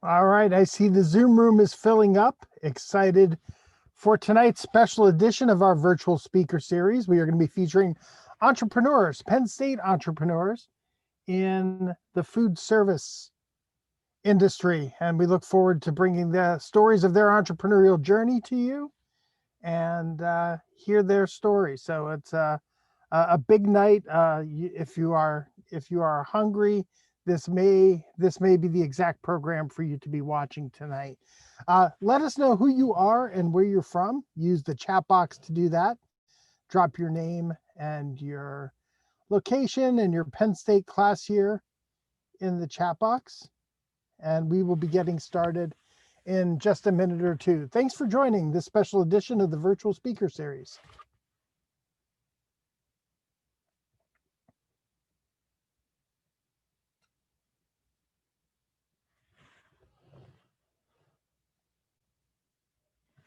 All right, I see the Zoom room is filling up. Excited for tonight's special edition of our virtual speaker series. We are going to be featuring entrepreneurs, Penn State entrepreneurs in the food service industry. And we look forward to bringing the stories of their entrepreneurial journey to you and hear their story. So it's a big night. If you are hungry, this may be the exact program for you to be watching tonight. Let us know who you are and where you're from. Use the chat box to do that. Drop your name and your location and your Penn State class year in the chat box, and we will be getting started in just a minute or two. Thanks for joining this special edition of the Virtual Speaker Series.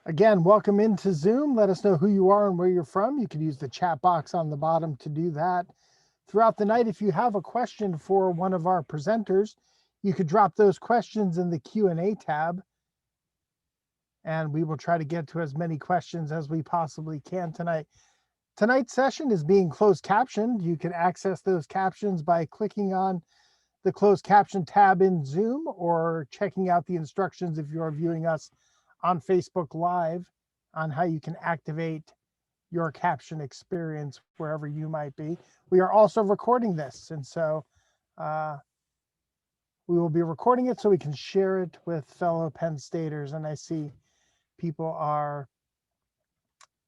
Again, welcome into Zoom. Let us know who you are and where you're from. You can use the chat box on the bottom to do that. Throughout the night, if you have a question for one of our presenters, you could drop those questions in the Q&A tab, and we will try to get to as many questions as we possibly can tonight. Tonight's session is being closed captioned. You can access those captions by clicking on the closed caption tab in Zoom or checking out the instructions if you are viewing us on Facebook Live on how you can activate your caption experience wherever you might be. We are also recording this, and so we will be recording it so we can share it with fellow Penn Staters. And I see people are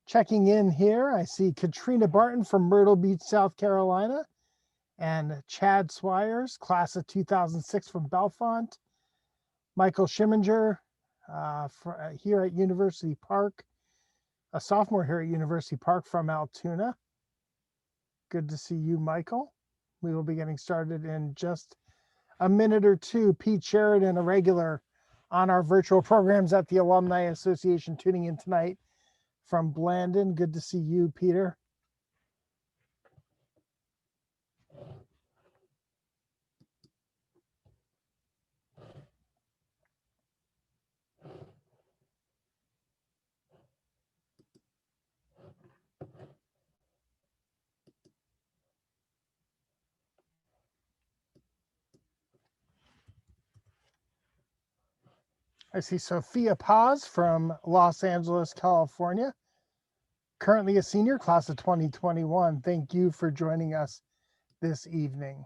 checking in here. I see Katrina Barton from Myrtle Beach, South Carolina, and Chad Swires, class of 2006 from Bellefonte. Michael Schiminger here at University Park, a sophomore here at University Park from Altoona. Good to see you, Michael. We will be getting started in just a minute or two. Pete Sheridan, a regular on our virtual programs at the Alumni Association, tuning in tonight from Blandon. Good to see you, Peter. I see Sophia Paz from Los Angeles, California, currently a senior, class of 2021. Thank you for joining us this evening.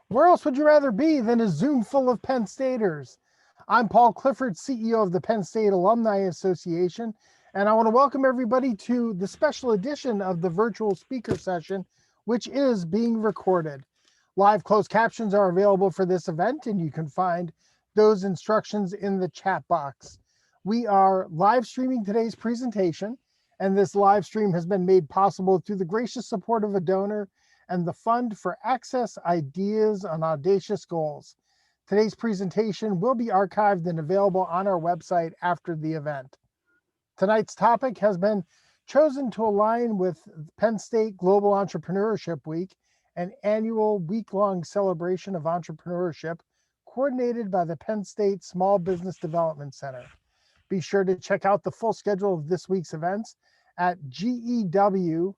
Where else would you rather be than a Zoom full of Penn Staters? I'm Paul Clifford, CEO of the Penn State Alumni Association, and I want to welcome everybody to the special edition of the virtual speaker session, which is being recorded. Live closed captions are available for this event, and you can find those instructions in the chat box. We are live streaming today's presentation, and this live stream has been made possible through the gracious support of a donor and the Fund for Access Ideas on Audacious Goals. Today's presentation will be archived and available on our website after the event. Tonight's topic has been chosen to align with Penn State Global Entrepreneurship Week, an annual week-long celebration of entrepreneurship coordinated by the Penn State Small Business Development Center. Be sure to check out the full schedule of this week's events at gew.psu.edu.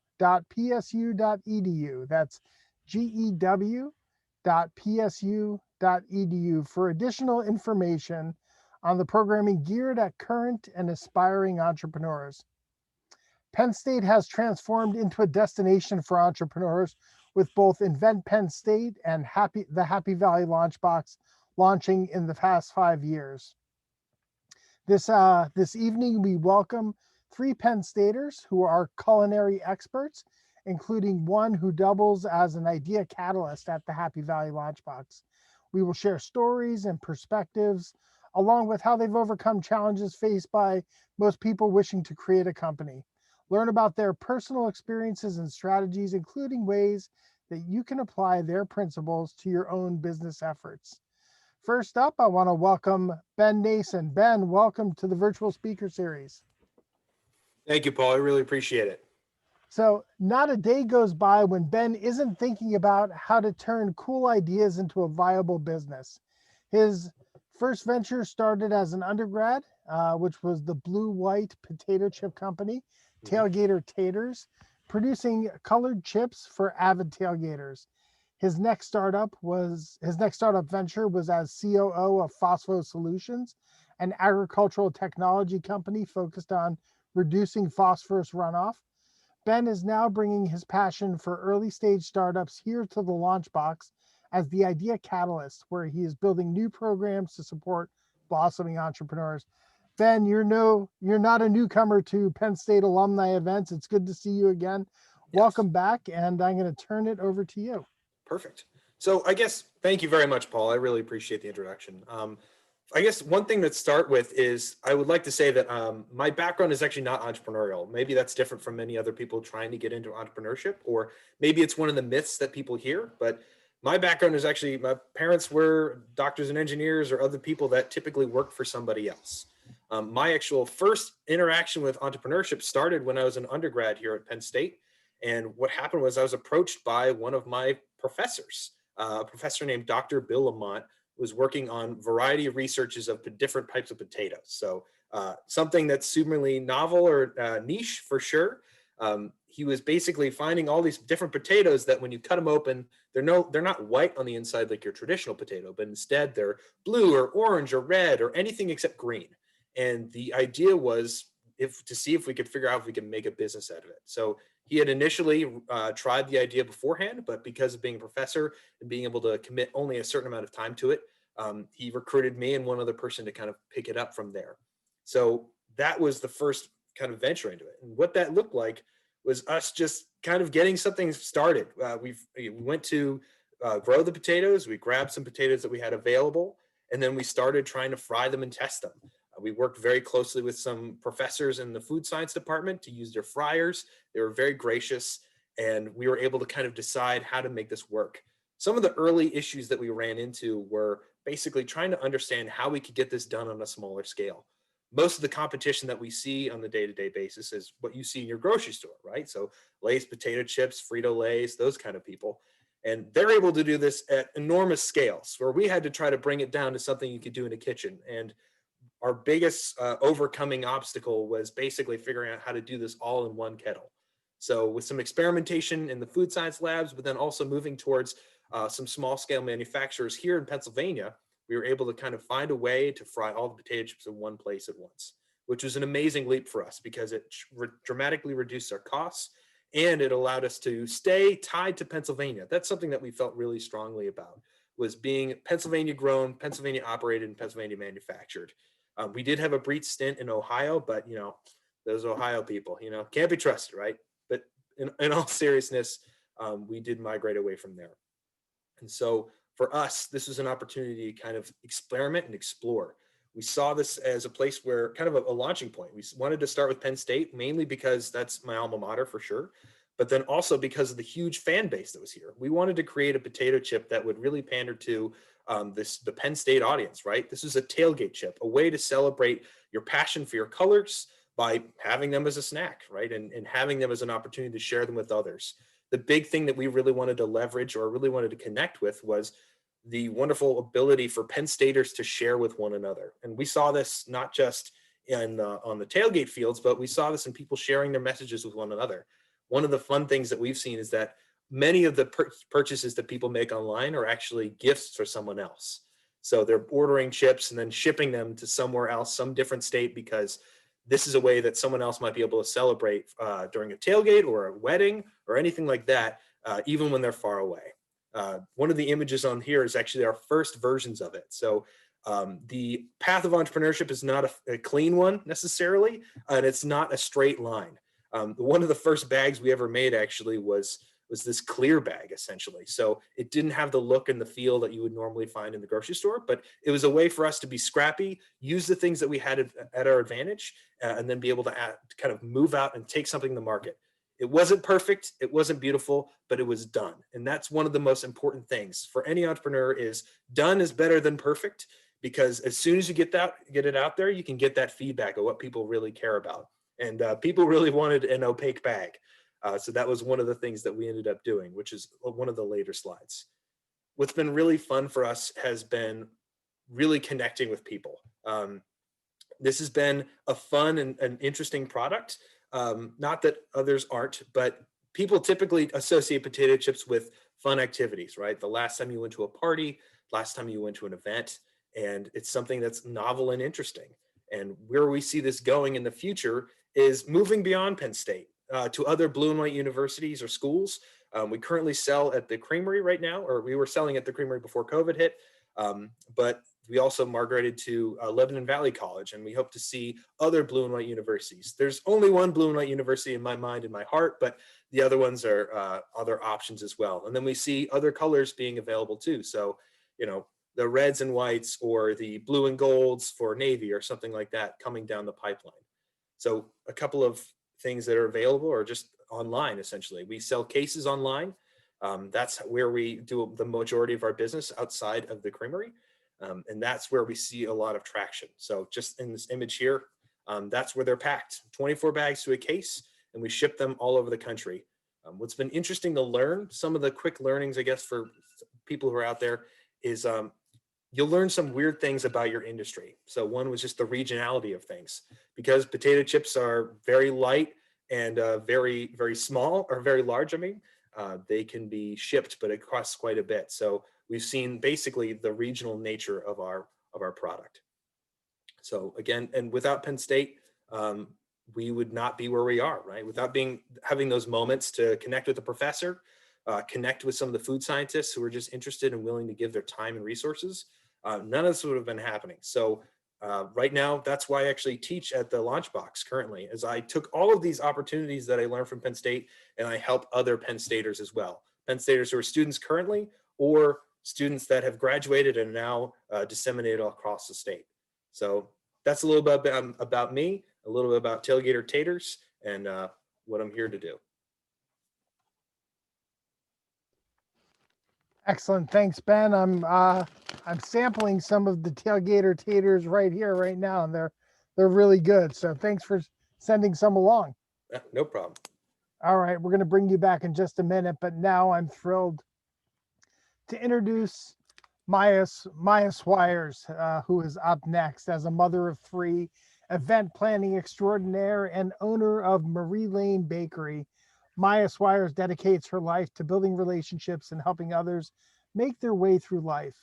That's gew.psu.edu for additional information on the programming geared at current and aspiring entrepreneurs. Penn State has transformed into a destination for entrepreneurs with both Invent Penn State and the Happy Valley LaunchBox launching in the past 5 years. This evening, we welcome 3 Penn Staters who are culinary experts, including one who doubles as an idea catalyst at the Happy Valley LaunchBox. We will share stories and perspectives, along with how they've overcome challenges faced by most people wishing to create a company. Learn about their personal experiences and strategies, including ways that you can apply their principles to your own business efforts. First up, I want to welcome Ben Nason. Ben, welcome to the virtual speaker series. Thank you, Paul. I really appreciate it. So, not a day goes by when Ben isn't thinking about how to turn cool ideas into a viable business. His first venture started as an undergrad, which was the blue white potato chip company, Mhm. Tailgater Taters, producing colored chips for avid tailgaters. His next startup venture was as COO of Phospholutions, an agricultural technology company focused on reducing phosphorus runoff. Ben is now bringing his passion for early stage startups here to the LaunchBox as the idea catalyst, where he is building new programs to support blossoming entrepreneurs. Ben, you're not a newcomer to Penn State alumni events. It's good to see you again. Yes. Welcome back, and I'm going to turn it over to you. Perfect. So I guess thank you very much, Paul. I really appreciate the introduction. I guess one thing to start with is I would like to say that my background is actually not entrepreneurial. Maybe that's different from many other people trying to get into entrepreneurship, or maybe it's one of the myths that people hear. But my background is actually my parents were doctors and engineers or other people that typically worked for somebody else. My actual first interaction with entrepreneurship started when I was an undergrad here at Penn State. And what happened was I was approached by one of my professors, a professor named Dr. Bill Lamont, was working on variety of researches of different types of potatoes. So something that's supremely novel or niche for sure. He was basically finding all these different potatoes that when you cut them open, they're not white on the inside like your traditional potato, but instead they're blue or orange or red or anything except green. And the idea was to see if we could figure out if we can make a business out of it. So he had initially tried the idea beforehand, but because of being a professor and being able to commit only a certain amount of time to it, he recruited me and one other person to kind of pick it up from there. So that was the first kind of venture into it. And what that looked like was us just kind of getting something started. We went to grow the potatoes. We grabbed some potatoes that we had available, and then we started trying to fry them and test them. We worked very closely with some professors in the food science department to use their fryers. They were very gracious, and we were able to kind of decide how to make this work. Some of the early issues that we ran into were basically trying to understand how we could get this done on a smaller scale. Most of the competition that we see on the day-to-day basis is what you see in your grocery store, right? So Lay's potato chips, Frito-Lays, those kind of people. And they're able to do this at enormous scales, where we had to try to bring it down to something you could do in a kitchen. And our biggest overcoming obstacle was basically figuring out how to do this all in one kettle. So with some experimentation in the food science labs, but then also moving towards some small scale manufacturers here in Pennsylvania, we were able to kind of find a way to fry all the potato chips in one place at once, which was an amazing leap for us because it dramatically reduced our costs and it allowed us to stay tied to Pennsylvania. That's something that we felt really strongly about, was being Pennsylvania grown, Pennsylvania operated, and Pennsylvania manufactured. We did have a brief stint in Ohio, but those Ohio people, can't be trusted, right? But in all seriousness, we did migrate away from there. And so for us, this was an opportunity to kind of experiment and explore. We saw this as a place where kind of a launching point. We wanted to start with Penn State, mainly because that's my alma mater for sure, but then also because of the huge fan base that was here. We wanted to create a potato chip that would really pander to the Penn State audience, right? This is a tailgate chip, a way to celebrate your passion for your colors by having them as a snack, right? And having them as an opportunity to share them with others. The big thing that we really wanted to leverage or really wanted to connect with was the wonderful ability for Penn Staters to share with one another. And we saw this not just on the tailgate fields, but we saw this in people sharing their messages with one another. One of the fun things that we've seen is that many of the purchases that people make online are actually gifts for someone else. So they're ordering chips and then shipping them to somewhere else, some different state, because this is a way that someone else might be able to celebrate during a tailgate or a wedding or anything like that, even when they're far away. One of the images on here is actually our first versions of it. So the path of entrepreneurship is not a clean one necessarily, and it's not a straight line. One of the first bags we ever made actually was this clear bag essentially. So it didn't have the look and the feel that you would normally find in the grocery store, but it was a way for us to be scrappy, use the things that we had at our advantage, and then be able to kind of move out and take something to market. It wasn't perfect, it wasn't beautiful, but it was done. And that's one of the most important things for any entrepreneur is done is better than perfect, because as soon as you get it out there, you can get that feedback of what people really care about. And people really wanted an opaque bag. So that was one of the things that we ended up doing, which is one of the later slides. What's been really fun for us has been really connecting with people. This has been a fun and interesting product. Not that others aren't, but people typically associate potato chips with fun activities, right? The last time you went to a party, last time you went to an event, and it's something that's novel and interesting. And where we see this going in the future is moving beyond Penn State to other blue and white universities or schools. We currently sell at the Creamery right now, or we were selling at the Creamery before COVID hit, but we also migrated to Lebanon Valley College, and we hope to see other blue and white universities. There's only one blue and white university in my mind and my heart, but the other ones are other options as well. And then we see other colors being available too. So, you know, the reds and whites or the blue and golds for Navy or something like that coming down the pipeline. So a couple of things that are available are just online, essentially. We sell cases online. That's where we do the majority of our business outside of the Creamery. And that's where we see a lot of traction. So just in this image here, that's where they're packed, 24 bags to a case, and we ship them all over the country. What's been interesting to learn, some of the quick learnings, I guess, for people who are out there is you'll learn some weird things about your industry. So one was just the regionality of things. Because potato chips are very light and very, very small, or very large, I mean, they can be shipped, but it costs quite a bit. So we've seen basically the regional nature of our product. So again, and without Penn State, we would not be where we are, right? Without having those moments to connect with the professor, connect with some of the food scientists who are just interested and willing to give their time and resources, none of this would have been happening. So right now, that's why I actually teach at the LaunchBox currently, as I took all of these opportunities that I learned from Penn State and I help other Penn Staters as well. Penn Staters who are students currently or students that have graduated and now disseminated all across the state. So that's a little bit about me, a little bit about Tailgater Taters, and what I'm here to do. Excellent. Thanks, Ben. I'm sampling some of the Tailgater Taters right here, right now, and they're really good. So thanks for sending some along. No problem. All right, we're going to bring you back in just a minute, but now I'm thrilled to introduce Maya Swires, who is up next as a mother of three, event planning extraordinaire, and owner of Marie Lane Bakery. Maya Swires dedicates her life to building relationships and helping others make their way through life.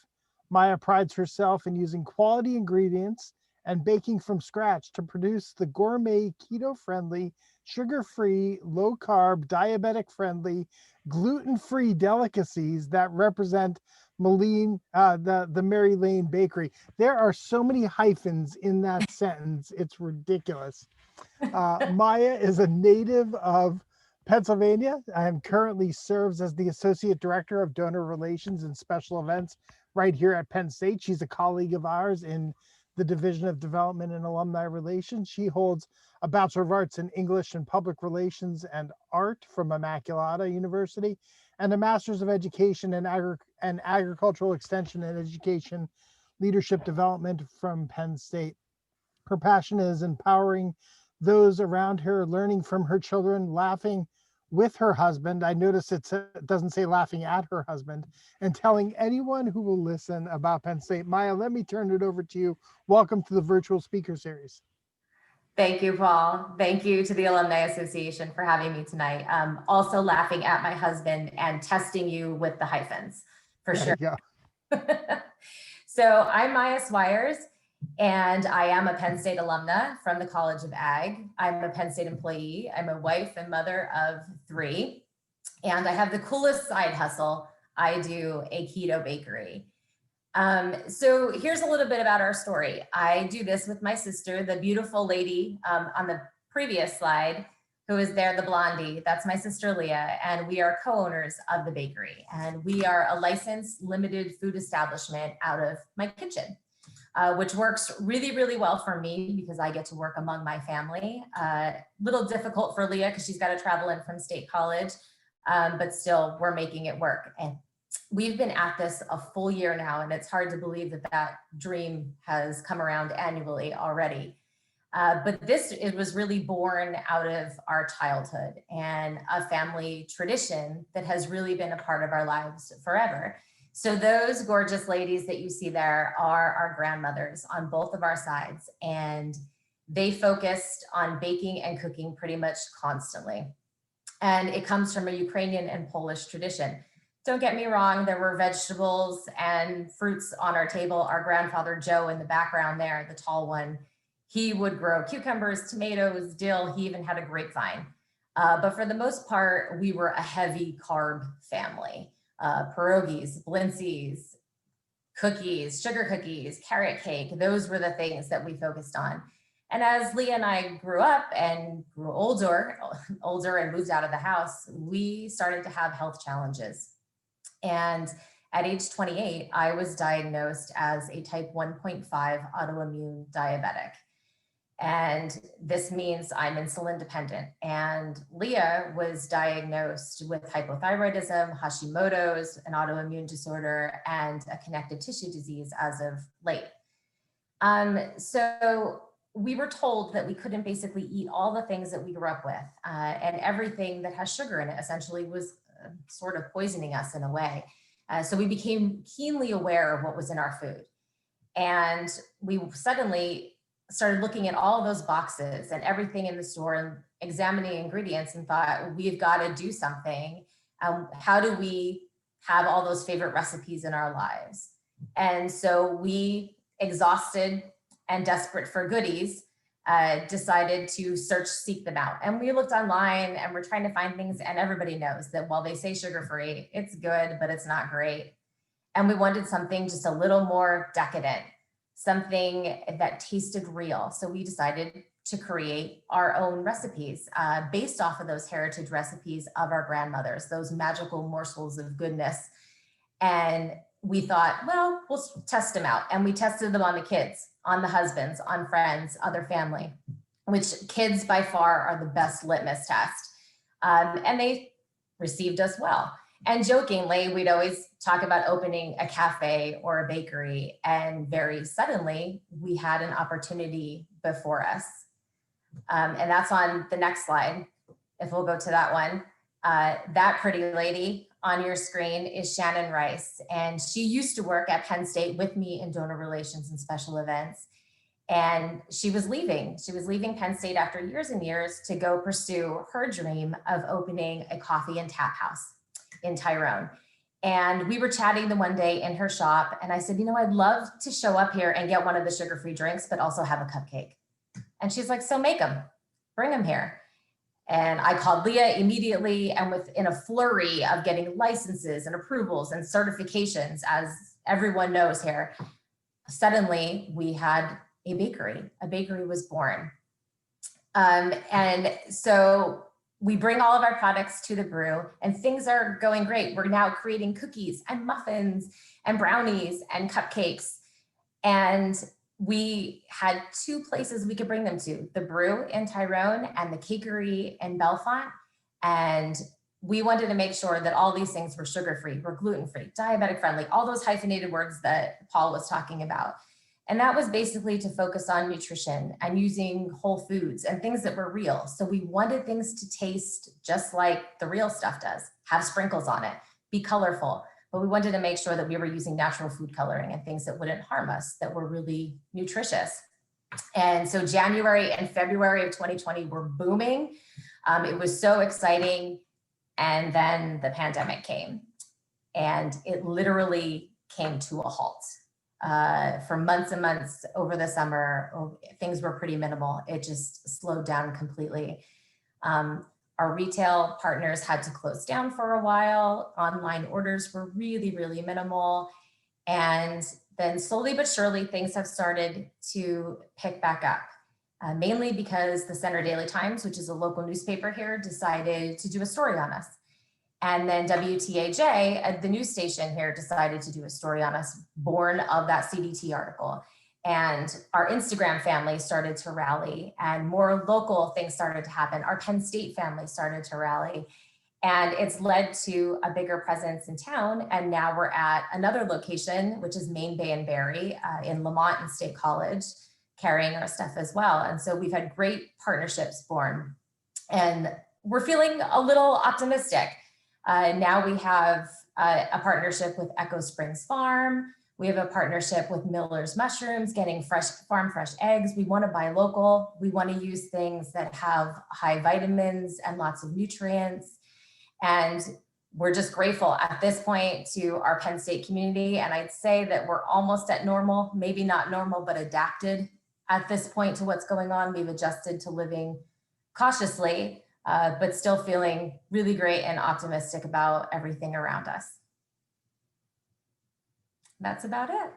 Maya prides herself in using quality ingredients and baking from scratch to produce the gourmet, keto-friendly, sugar-free, low-carb, diabetic-friendly, gluten-free delicacies that represent the Mary Lane Bakery. There are so many hyphens in that sentence, it's ridiculous. Maya is a native of Pennsylvania and currently serves as the Associate Director of Donor Relations and Special Events right here at Penn State. She's a colleague of ours in the Division of Development and Alumni Relations. She holds a Bachelor of Arts in English and Public Relations and Art from Immaculata University and a Master's of Education in Agricultural Extension and Education Leadership Development from Penn State. Her passion is empowering those around her, learning from her children, laughing with her husband. I notice it doesn't say laughing at her husband, and telling anyone who will listen about Penn State. Maya, let me turn it over to you. Welcome to the virtual speaker series. Thank you, Paul. Thank you to the Alumni Association for having me tonight. Also laughing at my husband and testing you with the hyphens, for sure. So I'm Maya Swires, and I am a Penn State alumna from the College of Ag. I'm a Penn State employee. I'm a wife and mother of three, and I have the coolest side hustle. I do a keto bakery. So here's a little bit about our story. I do this with my sister, the beautiful lady on the previous slide, who is there, the blondie. That's my sister, Leah, and we are co-owners of the bakery. And we are a licensed limited food establishment out of my kitchen, which works really, really well for me because I get to work among my family. Little difficult for Leah because she's got to travel in from State College, but still we're making it work. And we've been at this a full year now, and it's hard to believe that that dream has come around annually already. But it was really born out of our childhood and a family tradition that has really been a part of our lives forever. So those gorgeous ladies that you see there are our grandmothers on both of our sides, and they focused on baking and cooking pretty much constantly. And it comes from a Ukrainian and Polish tradition. Don't get me wrong, there were vegetables and fruits on our table. Our grandfather Joe in the background there, the tall one, he would grow cucumbers, tomatoes, dill. He even had a grapevine. But for the most part, we were a heavy carb family. Pierogies, blintsies, cookies, sugar cookies, carrot cake. Those were the things that we focused on. And as Leah and I grew up and grew older and moved out of the house, we started to have health challenges. And at age 28, I was diagnosed as a type 1.5 autoimmune diabetic. And this means I'm insulin dependent. And Leah was diagnosed with hypothyroidism, Hashimoto's, an autoimmune disorder, and a connective tissue disease as of late. So we were told that we couldn't basically eat all the things that we grew up with, and everything that has sugar in it essentially was sort of poisoning us in a way. So we became keenly aware of what was in our food. And we suddenly started looking at all those boxes and everything in the store and examining ingredients and thought, we've got to do something. How do we have all those favorite recipes in our lives? And so we, exhausted and desperate for goodies, decided to seek them out. And we looked online and we're trying to find things, and everybody knows that while they say sugar-free, it's good, but it's not great. And we wanted something just a little more decadent, something that tasted real. So we decided to create our own recipes based off of those heritage recipes of our grandmothers, those magical morsels of goodness. And we thought, well, we'll test them out. And we tested them on the kids, on the husbands, on friends, other family, which kids by far are the best litmus test. And they received us well. And jokingly, we'd always talk about opening a cafe or a bakery. And very suddenly, we had an opportunity before us. And that's on the next slide, if we'll go to that one. That pretty lady on your screen is Shannon Rice. And she used to work at Penn State with me in donor relations and special events. And she was leaving. She was leaving Penn State after years and years to go pursue her dream of opening a coffee and tap house in Tyrone. And we were chatting the one day in her shop. And I said, I'd love to show up here and get one of the sugar-free drinks, but also have a cupcake. And she's like, so make them, bring them here. And I called Leah immediately, and within a flurry of getting licenses and approvals and certifications, as everyone knows here, suddenly we had a bakery. A bakery was born. And so we bring all of our products to the brew, and things are going great. We're now creating cookies and muffins and brownies and cupcakes. And we had two places we could bring them to, the brew in Tyrone and the cakery in Bellefonte. And we wanted to make sure that all these things were sugar-free, were gluten-free, diabetic-friendly, all those hyphenated words that Paul was talking about. And that was basically to focus on nutrition and using whole foods and things that were real. So we wanted things to taste just like the real stuff does, have sprinkles on it, be colorful. But we wanted to make sure that we were using natural food coloring and things that wouldn't harm us, that were really nutritious. And so January and February of 2020 were booming. It was so exciting. And then the pandemic came, and it literally came to a halt. For months and months over the summer, things were pretty minimal. It just slowed down completely. Our retail partners had to close down for a while. Online orders were really, really minimal. And then slowly but surely, things have started to pick back up, mainly because the Center Daily Times, which is a local newspaper here, decided to do a story on us. And then WTAJ, the news station here, decided to do a story on us, born of that CDT article. And our Instagram family started to rally, and more local things started to happen. Our Penn State family started to rally, and it's led to a bigger presence in town. And now we're at another location, which is Main Bay and Berry in Lamont and State College. carrying our stuff as well. And so we've had great partnerships form, and we're feeling a little optimistic. Now we have a partnership with Echo Springs Farm. We have a partnership with Miller's Mushrooms, getting farm fresh eggs. We want to buy local. We want to use things that have high vitamins and lots of nutrients. And we're just grateful at this point to our Penn State community. And I'd say that we're almost at normal, maybe not normal, but adapted at this point to what's going on. We've adjusted to living cautiously, but still feeling really great and optimistic about everything around us. That's about it.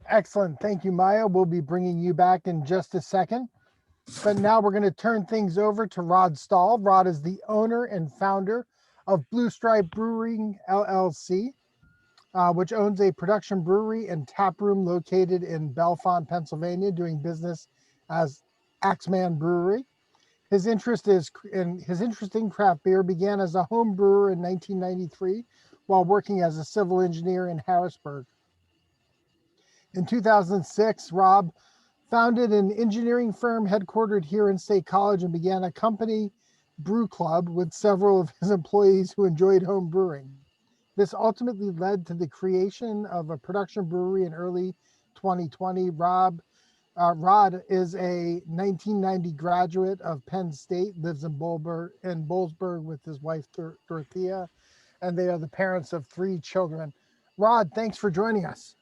Excellent. Thank you, Maya. We'll be bringing you back in just a second. But now we're going to turn things over to Rod Stahl. Rod is the owner and founder of Blue Stripe Brewing LLC, which owns a production brewery and tap room located in Bellefonte, Pennsylvania, doing business as Axeman Brewery. His interest in craft beer began as a home brewer in 1993 while working as a civil engineer in Harrisburg. In 2006, Rob founded an engineering firm headquartered here in State College and began a company brew club with several of his employees who enjoyed home brewing. This ultimately led to the creation of a production brewery in early 2020. Rod is a 1990 graduate of Penn State, lives in Boalsburg with his wife, Dorothea, and they are the parents of 3 children. Rod, thanks for joining us.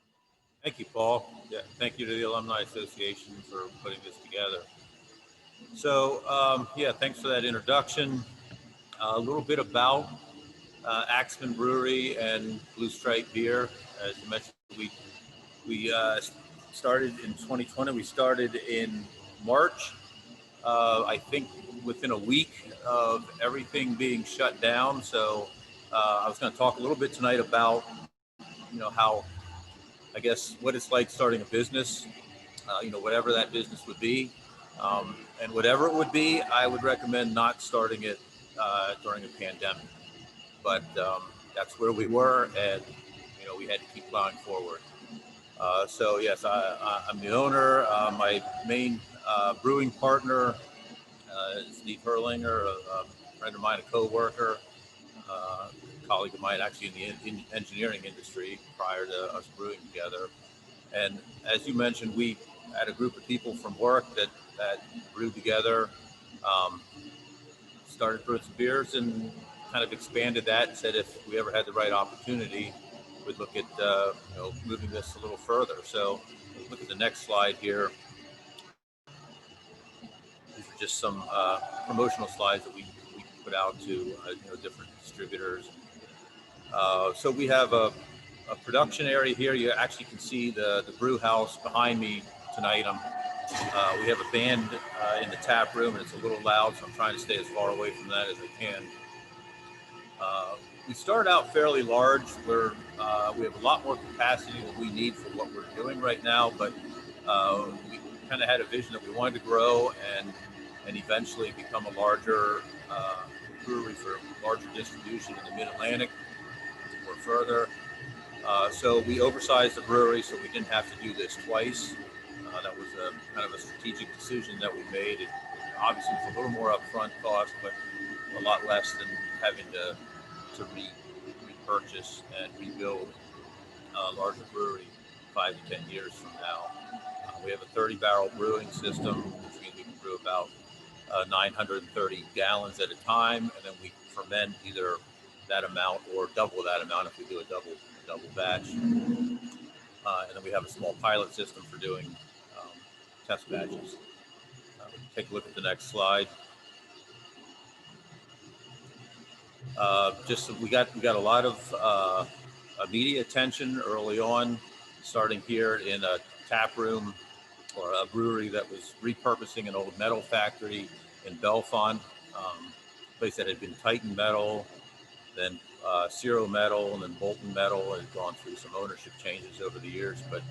Thank you, Paul. Yeah, thank you to the Alumni Association for putting this together. So, thanks for that introduction. A little bit about Axeman Brewery and Blue Stripe Beer. As you mentioned, we started in 2020. We started in March. I think within a week of everything being shut down. So I was going to talk a little bit tonight about, how, I guess, what it's like starting a business, whatever that business would be. And whatever it would be, I would recommend not starting it during a pandemic. But that's where we were, and, we had to keep plowing forward. So yes, I'm the owner. My main brewing partner is Steve Herlinger, a friend of mine, a co-worker, a colleague of mine actually in the engineering industry prior to us brewing together. And as you mentioned, we had a group of people from work that brewed together, started brewing some beers and kind of expanded that and said if we ever had the right opportunity, we'd look at moving this a little further. So look at the next slide here. These are just some promotional slides that we put out to different distributors. So we have a production area here. You actually can see the brew house behind me tonight. We have a band in the tap room, and it's a little loud, so I'm trying to stay as far away from that as I can. We started out fairly large. We have a lot more capacity than we need for what we're doing right now, but we kind of had a vision that we wanted to grow and eventually become a larger brewery for larger distribution in the Mid-Atlantic or further. So we oversized the brewery so we didn't have to do this twice. That was kind of a strategic decision that we made. It obviously was a little more upfront cost, but a lot less than having to repurchase and rebuild a larger brewery 5 to 10 years from now. We have a 30-barrel brewing system, which means we can brew about 930 gallons at a time, and then we ferment either that amount or double that amount if we do a double batch. And then we have a small pilot system for doing test batches. Take a look at the next slide. We got a lot of media attention early on, starting here in a tap room or a brewery that was repurposing an old metal factory in Bellefonte, place that had been Titan Metal, then Ciro Metal, and then Bolton Metal, and had gone through some ownership changes over the years, but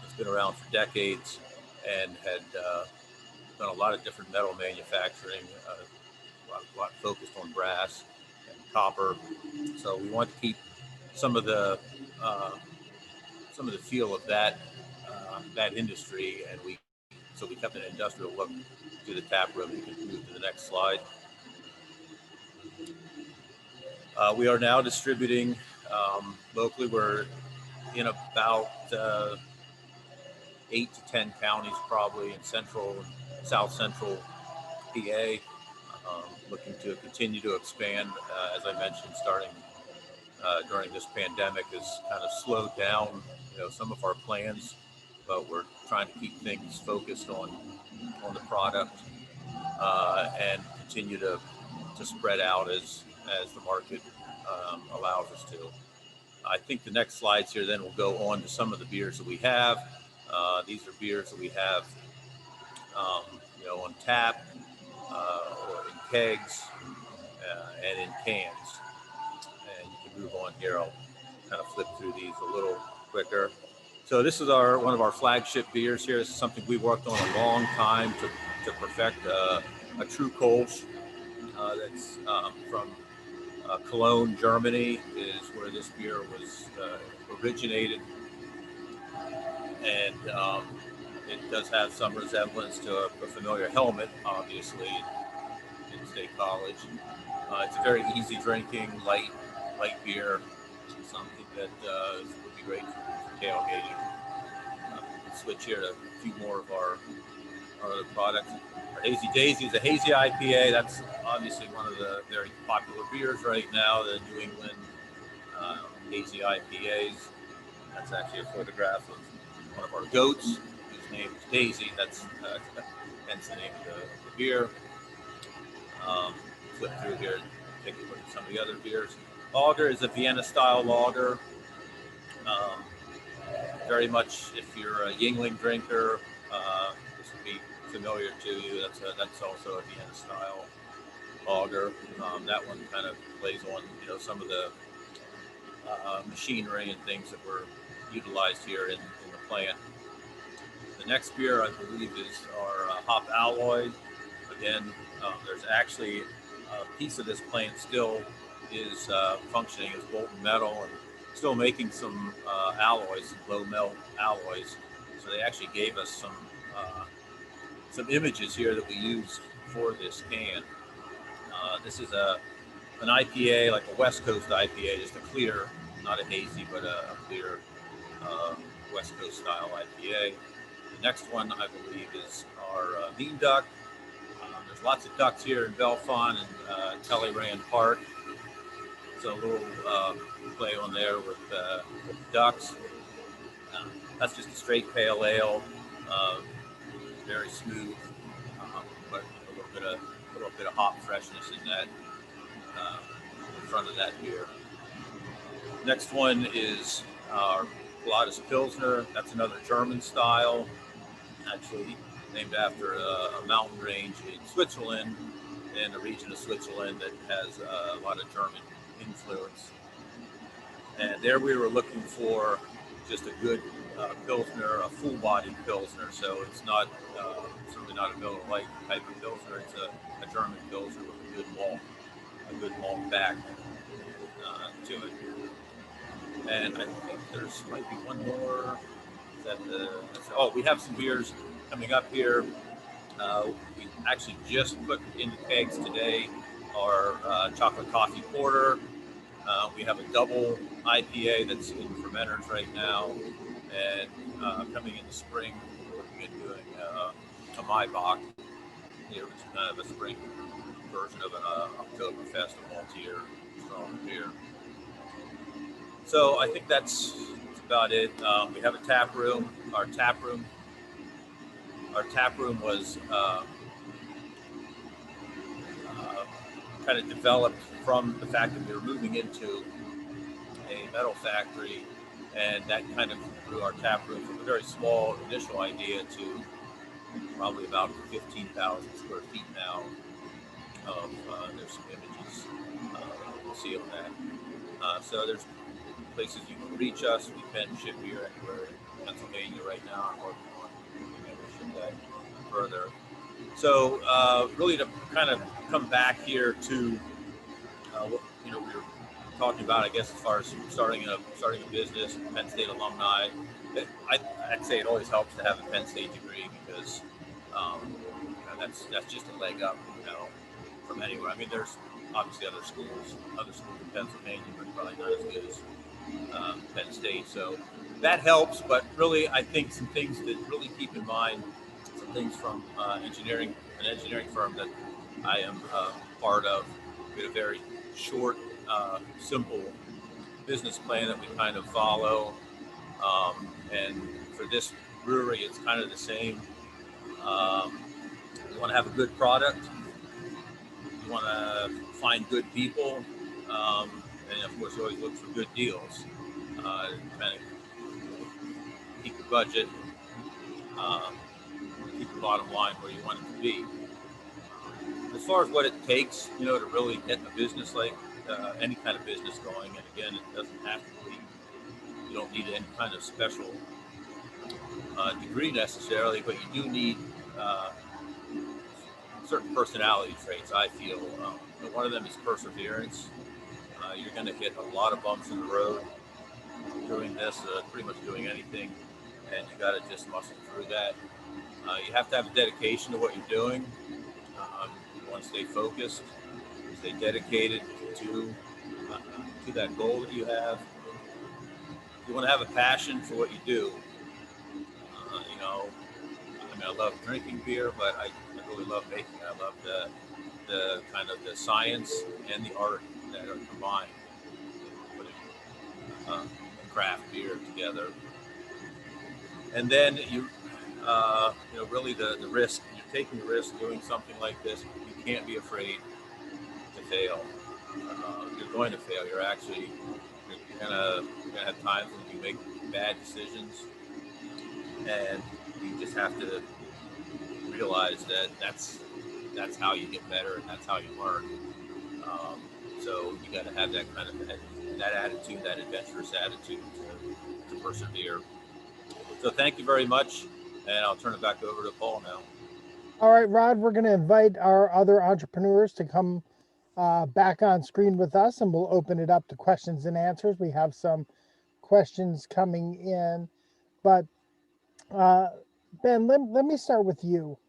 it's been around for decades and had done a lot of different metal manufacturing, a lot focused on brass and copper. So we want to keep some of the feel of that industry, and we kept an industrial look to the tap room. You can move to the next slide. We are now distributing locally. We're in about 8 to 10 counties, probably in central and south central PA. Looking to continue to expand, as I mentioned, starting during this pandemic has kind of slowed down, some of our plans, but we're trying to keep things focused on the product and continue to spread out as the market allows us to. I think the next slides here then will go on to some of the beers that we have. These are beers that we have, on tap or in kegs and in cans. And you can move on here. I'll kind of flip through these a little quicker. So this is one of our flagship beers here. This is something we worked on a long time to perfect, a true Kolsch that's from Cologne, Germany is where this beer was originated. And it does have some resemblance to a familiar helmet, obviously, in State College. It's a very easy drinking, light beer, something that would be great for tailgating. Switch here to a few more of our other products. Our Hazy Daisy is a hazy IPA. That's obviously one of the very popular beers right now, the New England hazy IPAs. That's actually a photograph of one of our goats, whose name is Daisy. That's hence the name of the beer. Flip through here, take a look at some of the other beers. Lager is a Vienna style lager. Very much, if you're a Yingling drinker, this would be familiar to you. That's also a Vienna style lager. That one kind of plays on some of the machinery and things that were utilized here in the plant. The next beer, I believe, is our hop alloy. Again, there's actually a piece of this plant still is functioning as molten metal and still making some alloys, some low melt alloys. So they actually gave us some images here that we used for this can. This is an IPA, like a West Coast IPA, just a clear, not a hazy, but a clear West Coast style IPA. The next one, I believe, is our Bean Duck. There's lots of ducks here in Bellefonte and Talleyrand Park. So a little play on there with ducks. That's just a straight pale ale, very smooth, but a little bit of hop freshness in that in front of that beer. Next one is our Glottis Pilsner. That's another German style, actually named after a mountain range in Switzerland, and a region of Switzerland that has a lot of German influence. And there we were looking for just a good Pilsner, a full-bodied Pilsner. So it's not certainly not a Miller Lite type of Pilsner. It's a German Pilsner with a good malt back to it. And I think there's might be one more. We have some beers coming up here. We actually just put into kegs today our chocolate coffee porter. We have a double IPA that's in fermenters right now, and coming in the spring, we're looking at doing a Maibach here, which is kind of a spring version of an Oktoberfest, a maltier strong beer. So I think that's about it. We have a tap room. Our tap room was kind of developed from the fact that we were moving into a metal factory, and that kind of grew our tap room from a very small initial idea to probably about 15,000 square feet now. There's some images you'll see on that. So there's places you can reach us. We can ship beer anywhere in Pennsylvania right now. I'm working on being able to ship that further. So really to kind of come back here to what we were talking about, I guess, as far as starting a business, Penn State alumni, I'd say it always helps to have a Penn State degree because that's just a leg up, from anywhere. I mean, there's obviously other schools in Pennsylvania, but probably not as good as Penn State. So that helps, but really, I think some things that really keep in mind, some things from an engineering firm that I am part of. We had a very short, simple business plan that we kind of follow. And for this brewery, it's kind of the same. You want to have a good product. You want to find good people. And of course, you always look for good deals. Kind of keep your budget, keep your bottom line where you want it to be. As far as what it takes, to really get a business like any kind of business going, and again, it doesn't have to be, you don't need any kind of special degree necessarily, but you do need certain personality traits, I feel. One of them is perseverance. You're going to hit a lot of bumps in the road doing this, pretty much doing anything, and you got to just muscle through that. You have to have a dedication to what you're doing. You want to stay focused, stay dedicated to that goal that you have. You want to have a passion for what you do. I love drinking beer, but I really love making it. I love the kind of the science and the art that are combined, putting craft beer together. And then really the risk. You're taking the risk doing something like this. You can't be afraid to fail. You're going to fail. You're gonna have times when you make bad decisions, and you just have to realize that that's how you get better and that's how you learn. So you got to have that kind of that attitude, that adventurous attitude to persevere. So thank you very much, and I'll turn it back over to Paul now. All right, Rod, we're going to invite our other entrepreneurs to come back on screen with us, and we'll open it up to questions and answers. We have some questions coming in, but Ben, let me start with you.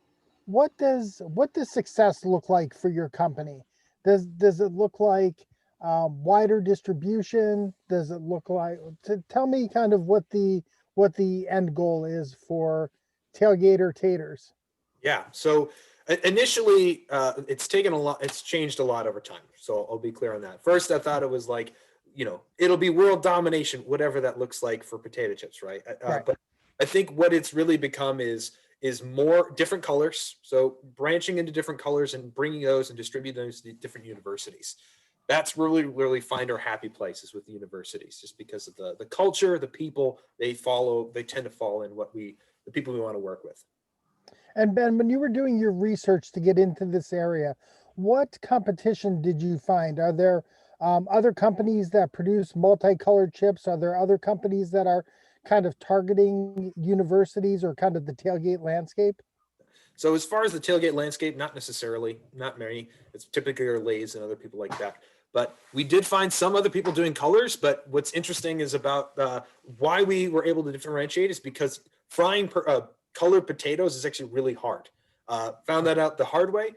What does success look like for your company? Does it look like wider distribution? Does it look like, tell me kind of what the end goal is for Tailgater Taters? Yeah. So initially, it's taken a lot. It's changed a lot over time. So I'll be clear on that. First, I thought it was like, it'll be world domination, whatever that looks like for potato chips, right? Right. But I think what it's really become is more different colors. So branching into different colors and bringing those and distributing those to different universities. That's really find our happy places with the universities, just because of the culture, the people they tend to fall in the people we want to work with. And Ben, when you were doing your research to get into this area, what competition did you find? Are there other companies that produce multicolored chips? Are there other companies that are kind of targeting universities or kind of the tailgate landscape? So as far as the tailgate landscape, not necessarily, not many. It's typically our Lay's and other people like that. But we did find some other people doing colors. But what's interesting is about why we were able to differentiate is because frying colored potatoes is actually really hard. Found that out the hard way.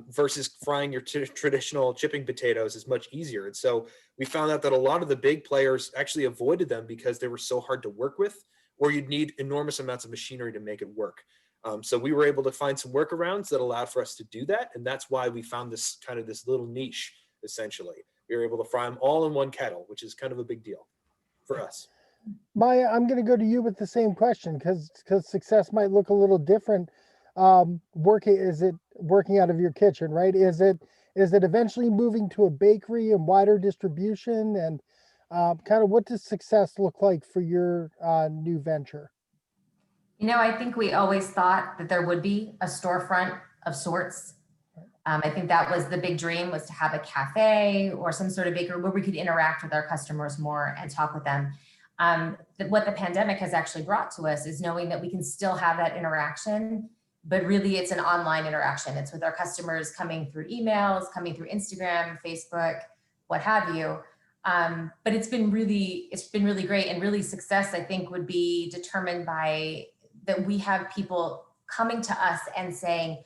Versus frying your traditional chipping potatoes is much easier. And so we found out that a lot of the big players actually avoided them because they were so hard to work with, or you'd need enormous amounts of machinery to make it work. So we were able to find some workarounds that allowed for us to do that. And that's why we found this little niche, essentially. We were able to fry them all in one kettle, which is kind of a big deal for us. Maya, I'm going to go to you with the same question because success might look a little different. Is it working out of your kitchen, right? Is it eventually moving to a bakery and wider distribution? And kind of what does success look like for your new venture? I think we always thought that there would be a storefront of sorts. I think that was the big dream, was to have a cafe or some sort of bakery where we could interact with our customers more and talk with them. What the pandemic has actually brought to us is knowing that we can still have that interaction, but really it's an online interaction. It's with our customers coming through emails, coming through Instagram, Facebook, what have you. But it's been really great, and really success, I think, would be determined by that we have people coming to us and saying,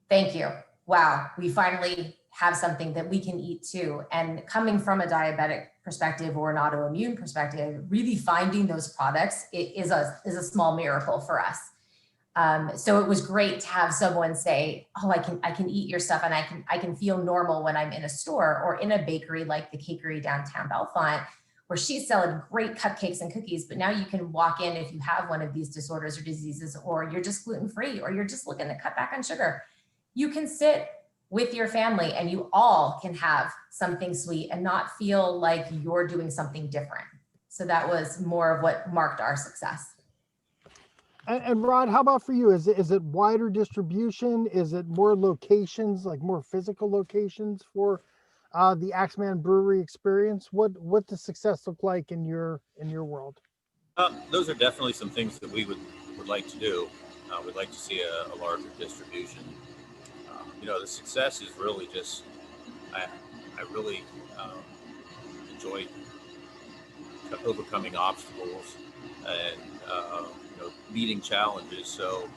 thank you. Wow, we finally have something that we can eat too. And coming from a diabetic perspective or an autoimmune perspective, really finding those products is a small miracle for us. So it was great to have someone say, oh, I can eat your stuff, and I can feel normal when I'm in a store or in a bakery like the Cakery downtown Bellefonte, where she's selling great cupcakes and cookies. But now you can walk in if you have one of these disorders or diseases, or you're just gluten-free, or you're just looking to cut back on sugar. You can sit with your family and you all can have something sweet and not feel like you're doing something different. So that was more of what marked our success. And Rod, how about for you? Is it wider distribution? Is it more locations, like more physical locations for the Axeman Brewery experience? What does success look like in your world? Those are definitely some things that we would like to do. We'd like to see a larger distribution. The success is really just, I really enjoy overcoming obstacles and meeting challenges. So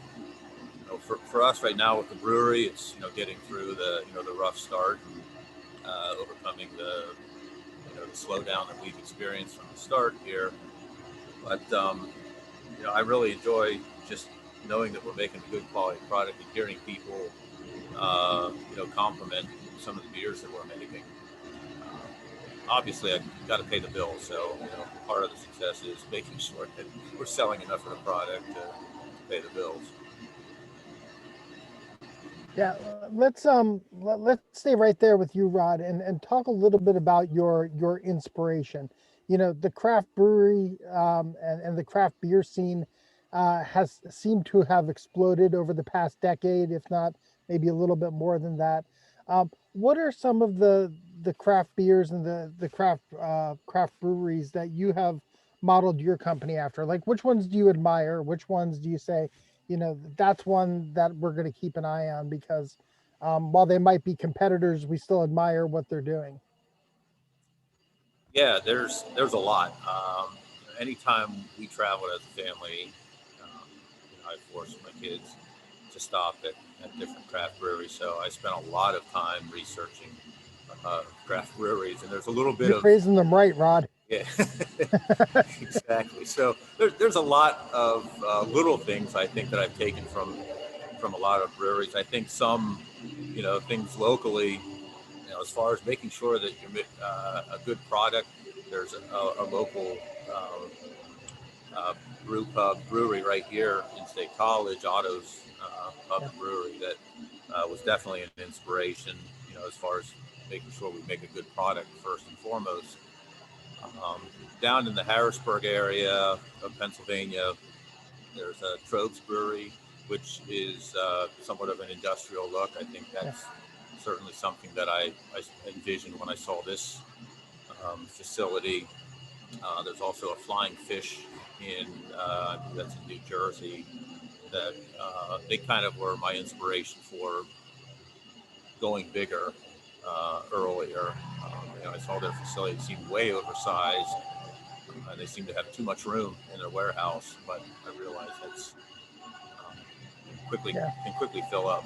for us right now with the brewery, it's getting through the rough start and overcoming the slowdown that we've experienced from the start here. But I really enjoy just knowing that we're making a good quality product and hearing people compliment some of the beers that we're making. Obviously, I got to pay the bills, so part of the success is making sure that we're selling enough of the product to pay the bills. Yeah, let's stay right there with you, Rod, and talk a little bit about your inspiration. The craft brewery and the craft beer scene has seemed to have exploded over the past decade, if not maybe a little bit more than that. What are some of the craft beers and the craft breweries that you have modeled your company after? Like, which ones do you admire? Which ones do you say, that's one that we're going to keep an eye on, because while they might be competitors, we still admire what they're doing? Yeah, there's a lot. Anytime we travel as a family, I force my kids to stop at different craft breweries. So I spent a lot of time researching craft breweries, and there's a little bit You're praising them right, Rod. Yeah, exactly. So there's a lot of little things I think that I've taken from a lot of breweries. I think some, things locally, as far as making sure that you're a good product. There's a local brewery right here in State College, Otto's Pub and Brewery, that was definitely an inspiration, as far as making sure we make a good product first and foremost. Down in the Harrisburg area of Pennsylvania, there's a Trobes Brewery, which is somewhat of an industrial look. I think that's certainly something that I envisioned when I saw this facility. There's also a Flying Fish that's in New Jersey, that they kind of were my inspiration for going bigger earlier. I saw their facility seemed way oversized. They seem to have too much room in their warehouse, but I realize that's can quickly fill up.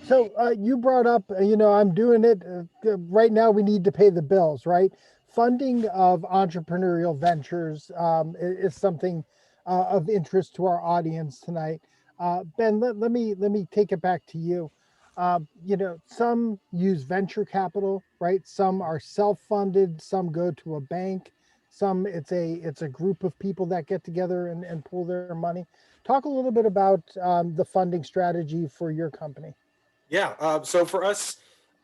So you brought up, I'm doing it right now. We need to pay the bills, right? Funding of entrepreneurial ventures is something of interest to our audience tonight. Ben, let me take it back to you. Some use venture capital, right? Some are self-funded. Some go to a bank. Some it's a group of people that get together and pool their money. Talk a little bit about the funding strategy for your company. Yeah. So for us,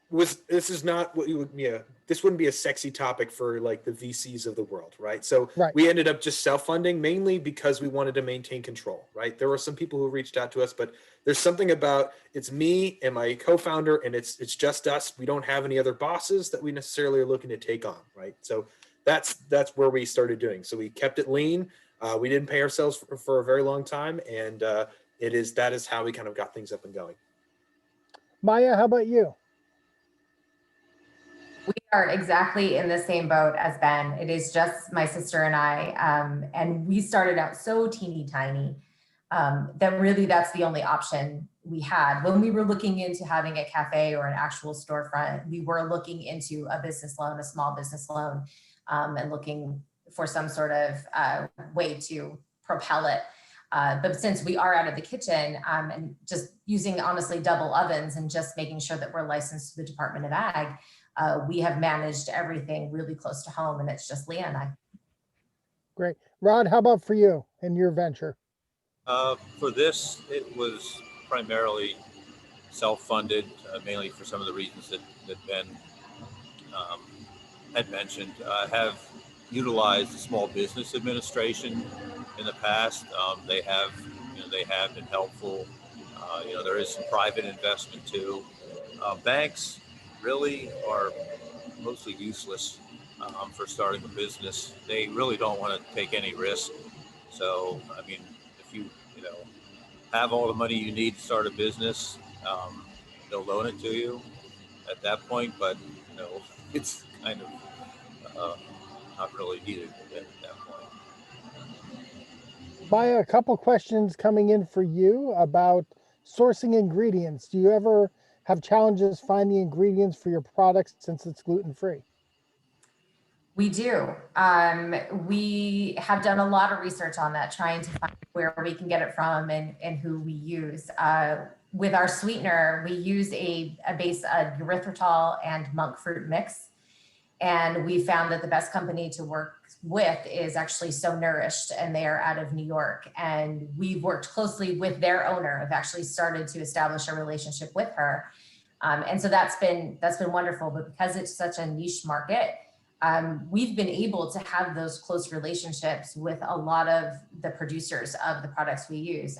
this is not what you would, this wouldn't be a sexy topic for like the VCs of the world, right? So we ended up just self-funding, mainly because we wanted to maintain control, right? There were some people who reached out to us, but there's something about, it's me and my co-founder, and it's just us. We don't have any other bosses that we necessarily are looking to take on, right? So that's where we started doing. So we kept it lean. We didn't pay ourselves for a very long time, and that is how we kind of got things up and going. Maya, how about you? We are exactly in the same boat as Ben. It is just my sister and I, and we started out so teeny tiny that really that's the only option we had. When we were looking into having a cafe or an actual storefront, we were looking into a business loan, a small business loan, and looking for some sort of way to propel it. But since we are out of the kitchen and just using honestly double ovens and just making sure that we're licensed to the Department of Ag, we have managed everything really close to home, and it's just Leah and I. Great. Rod, how about for you and your venture? For this, it was primarily self-funded, mainly for some of the reasons that Ben had mentioned. I have utilized the Small Business Administration in the past. They have been helpful. There is some private investment too. Banks really are mostly useless for starting a business. They really don't want to take any risk. So, I mean, if you have all the money you need to start a business, they'll loan it to you at that point. But it's kind of not really needed at that point. Maya, a couple questions coming in for you about sourcing ingredients. Do you ever have challenges finding ingredients for your products since it's gluten-free? We do. We have done a lot of research on that, trying to find where we can get it from and who we use. With our sweetener, we use a base of erythritol and monk fruit mix. And we found that the best company to work with is actually So Nourished, and they are out of New York. And we've worked closely with their owner. I've actually started to establish a relationship with her. And so that's been wonderful. But because it's such a niche market, we've been able to have those close relationships with a lot of the producers of the products we use.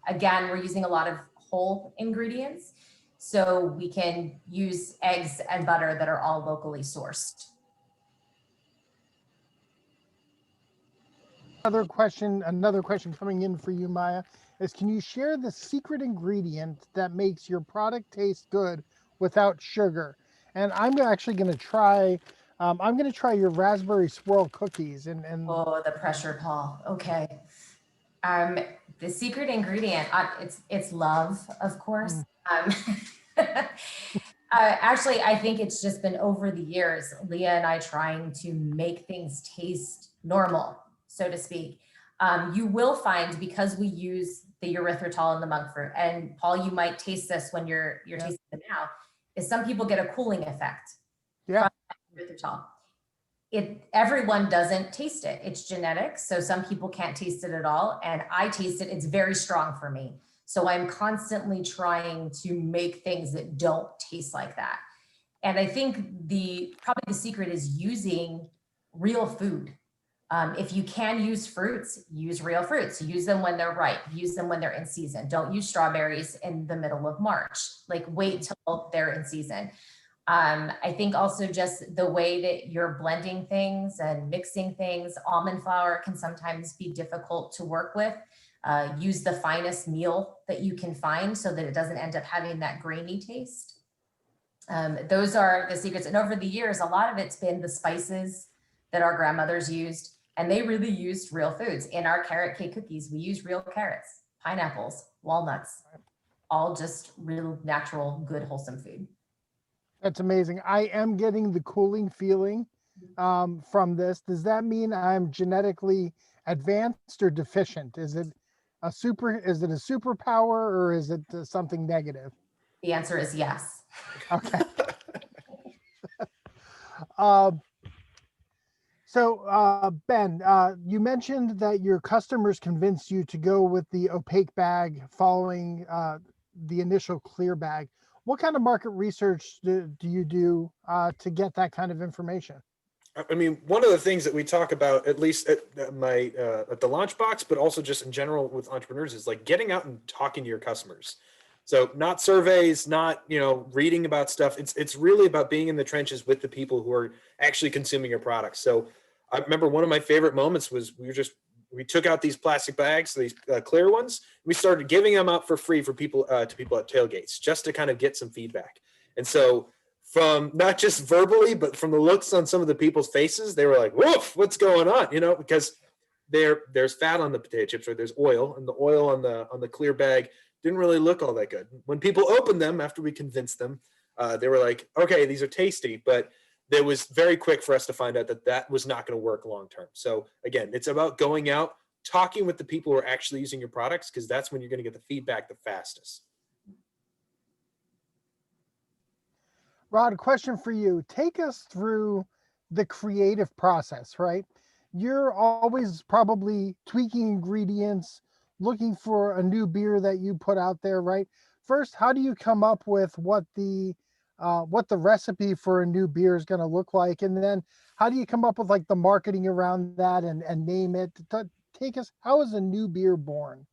Again, we're using a lot of whole ingredients, so we can use eggs and butter that are all locally sourced. Another question coming in for you, Maya, is can you share the secret ingredient that makes your product taste good without sugar? And I'm actually going to try, I'm going to try your raspberry swirl cookies. And Oh, the pressure, Paul. Okay. The secret ingredient, it's love, of course. Actually, I think it's just been over the years, Leah and I trying to make things taste normal, so to speak. You will find, because we use the erythritol and the monk fruit, and Paul, you might taste this when you're tasting them now, is some people get a cooling effect from erythritol. Everyone doesn't taste it. It's genetic. So some people can't taste it at all. And I taste it. It's very strong for me. So I'm constantly trying to make things that don't taste like that. And I think probably the secret is using real food. If you can use fruits, use real fruits. Use them when they're ripe. Use them when they're in season. Don't use strawberries in the middle of March. Like, wait till they're in season. I think also just the way that you're blending things and mixing things. Almond flour can sometimes be difficult to work with. Use the finest meal that you can find so that it doesn't end up having that grainy taste. Those are the secrets. And over the years, a lot of it's been the spices that our grandmothers used, and they really used real foods. In our carrot cake cookies, we use real carrots, pineapples, walnuts, all just real natural, good, wholesome food. That's amazing. I am getting the cooling feeling from this. Does that mean I'm genetically advanced or deficient? Is it a superpower, or is it something negative? The answer is yes. Okay. So Ben, you mentioned that your customers convinced you to go with the opaque bag following the initial clear bag. What kind of market research do you do to get that kind of information? I mean, one of the things that we talk about, at least at the LaunchBox, but also just in general with entrepreneurs, is like getting out and talking to your customers. So not surveys, not reading about stuff. It's really about being in the trenches with the people who are actually consuming your products. So I remember one of my favorite moments was we took out these plastic bags, these clear ones. We started giving them out for free for people to people at tailgates, just to kind of get some feedback. And so from not just verbally, but from the looks on some of the people's faces. They were like, woof, what's going on? You know, because there's fat on the potato chips, or there's oil, and the oil on the clear bag didn't really look all that good. When people opened them after we convinced them, they were like, okay, these are tasty, but it was very quick for us to find out that that was not going to work long term. So again, it's about going out, talking with the people who are actually using your products, because that's when you're going to get the feedback the fastest. Rod, a question for you. Take us through the creative process, right? You're always probably tweaking ingredients, looking for a new beer that you put out there, right? First, how do you come up with what the recipe for a new beer is going to look like? And then how do you come up with like the marketing around that and name it? Take us, how is a new beer born?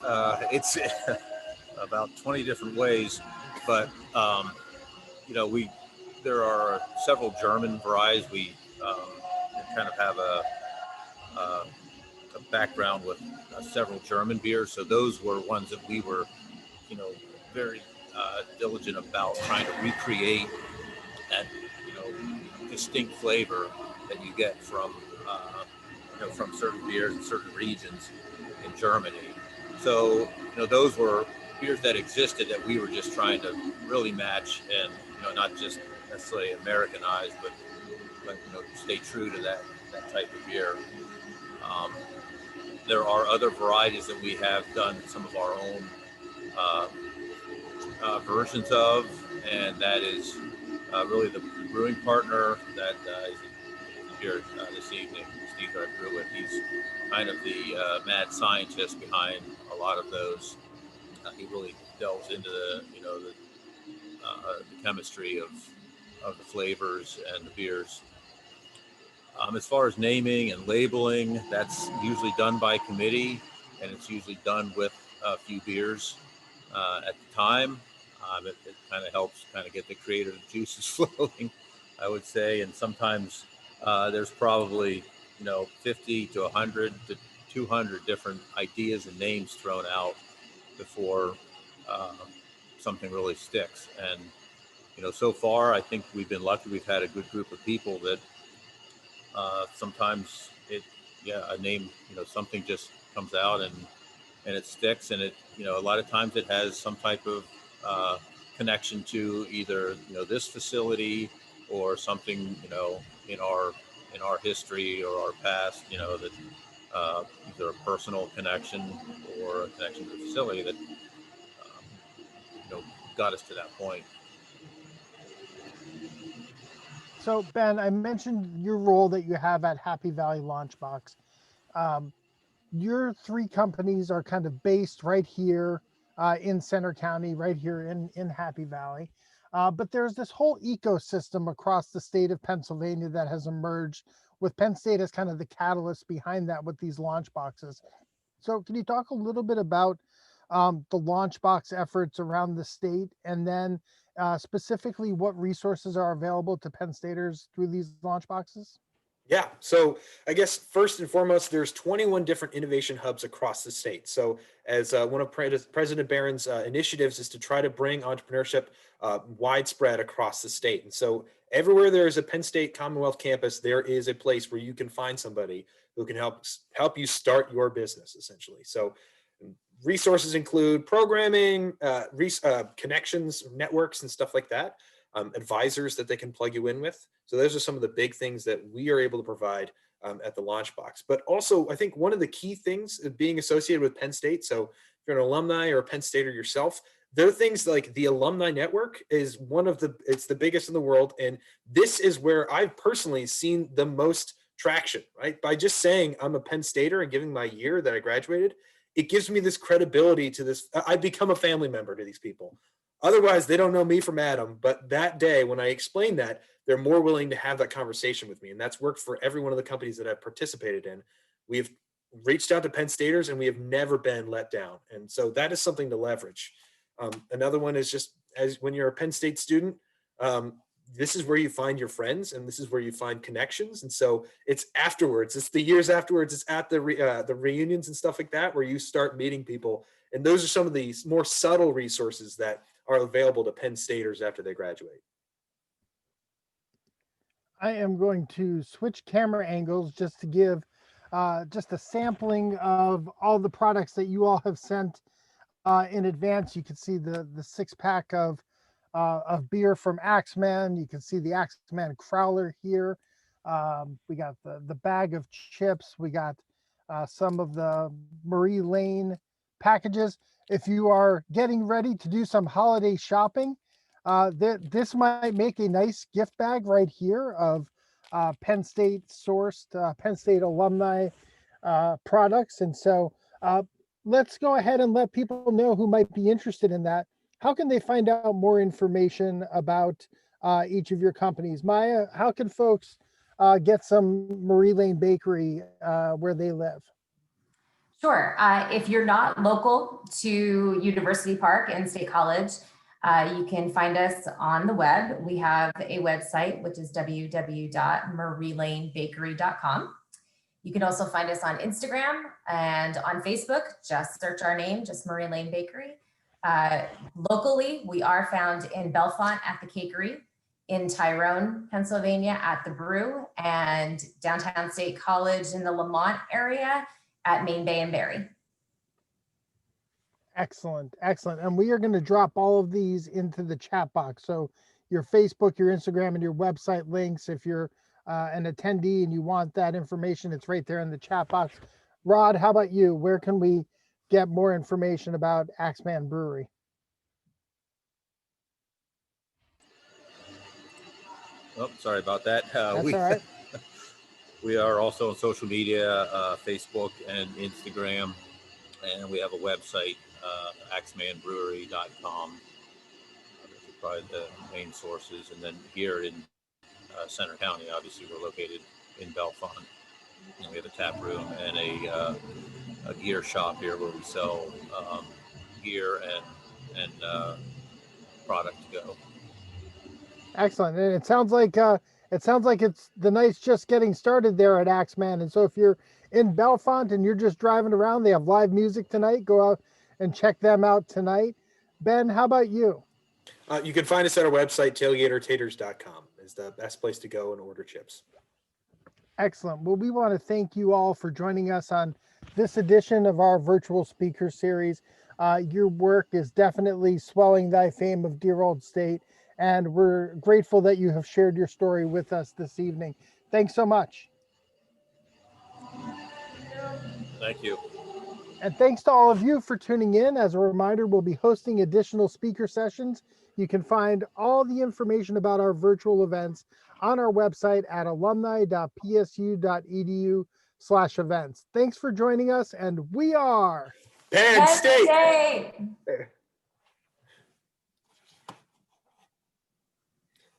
It's about 20 different ways, but you know, there are several German varieties. We kind of have a background with several German beers, so those were ones that we were, you know, very diligent about trying to recreate that, you know, distinct flavor that you get from you know, from certain beers in certain regions in Germany. So, you know, those were beers that existed that we were just trying to really match, and, you know, not just necessarily Americanized, but you know, stay true to that type of beer. There are other varieties that we have done some of our own versions of, and that is really the brewing partner that is here this evening, Steve, that I brew with. He's kind of the mad scientist behind a lot of those. He really delves into the, you know, the chemistry of the flavors and the beers. As far as naming and labeling, that's usually done by committee, and it's usually done with a few beers at the time. It kind of helps kind of get the creative juices flowing, I would say. And sometimes there's probably, you know, 50 to 100 to 200 different ideas and names thrown out before something really sticks. And, you know, so far, I think we've been lucky. We've had a good group of people that sometimes a name, you know, something just comes out and it sticks, and it, you know, a lot of times it has some type of connection to either, you know, this facility or something, you know, in our history or our past, you know, that either a personal connection or a connection to the facility that you know, got us to that point. So Ben, I mentioned your role that you have at Happy Valley LaunchBox. Your three companies are kind of based right here in Center County, right here in Happy Valley. But there's this whole ecosystem across the state of Pennsylvania that has emerged, with Penn State as kind of the catalyst behind that with these launch boxes. So can you talk a little bit about the launch box efforts around the state, and then specifically what resources are available to Penn Staters through these launch boxes? Yeah, so I guess first and foremost, there's 21 different innovation hubs across the state. So as one of President Barron's initiatives is to try to bring entrepreneurship widespread across the state. And so everywhere there is a Penn State Commonwealth campus, there is a place where you can find somebody who can help you start your business, essentially. So resources include programming, connections, networks, and stuff like that. Advisors that they can plug you in with. So those are some of the big things that we are able to provide at the LaunchBox. But also, I think one of the key things of being associated with Penn State, so if you're an alumni or a Penn Stater yourself, there are things like the alumni network is it's the biggest in the world. And this is where I've personally seen the most traction, right? By just saying I'm a Penn Stater and giving my year that I graduated, it gives me this credibility to this. I become a family member to these people. Otherwise, they don't know me from Adam, but that day when I explain that, they're more willing to have that conversation with me. And that's worked for every one of the companies that I've participated in. We've reached out to Penn Staters and we have never been let down. And so that is something to leverage. Another one is just as when you're a Penn State student, this is where you find your friends and this is where you find connections. And so it's afterwards, it's the years afterwards, it's at the reunions and stuff like that, where you start meeting people. And those are some of the more subtle resources that are available to Penn Staters after they graduate. I am going to switch camera angles just to give just a sampling of all the products that you all have sent in advance. You can see the 6-pack of beer from Axeman. You can see the Axeman Crowler here. We got the bag of chips. We got some of the Murray Lane packages. If you are getting ready to do some holiday shopping, this might make a nice gift bag right here of Penn State sourced, Penn State alumni products. And so let's go ahead and let people know who might be interested in that. How can they find out more information about each of your companies? Maya, how can folks get some Murray Lane Bakery where they live? Sure. If you're not local to University Park and State College, you can find us on the web. We have a website, which is www.murraylanebakery.com. You can also find us on Instagram and on Facebook. Just search our name, just Murray Lane Bakery. Locally, we are found in Bellefonte at the Cakery, in Tyrone, Pennsylvania at the Brew, and downtown State College in the Lamont area at Main Bay and Berry. Excellent, excellent. And we are going to drop all of these into the chat box. So your Facebook, your Instagram, and your website links, if you're an attendee and you want that information, it's right there in the chat box. Rod, how about you? Where can we get more information about Axeman Brewery? Oh, sorry about that. That's all right. We are also on social media, Facebook and Instagram, and we have a website, axemanbrewery.com. Those are probably the main sources. And then here in Center County, obviously, we're located in Bellefonte. And we have a tap room and a gear shop here where we sell gear and product to go. Excellent. And it sounds like it's the night's just getting started there at Axeman. And so if you're in Bellefonte and you're just driving around, they have live music tonight. Go out and check them out tonight. Ben, how about you? You can find us at our website, tailgatertaters.com is the best place to go and order chips. Excellent. Well, we want to thank you all for joining us on this edition of our virtual speaker series. Your work is definitely swelling thy fame of dear old state, and we're grateful that you have shared your story with us this evening. Thanks so much. Thank you. And thanks to all of you for tuning in. As a reminder, we'll be hosting additional speaker sessions. You can find all the information about our virtual events on our website at alumni.psu.edu/events. Thanks for joining us, and we are Penn State.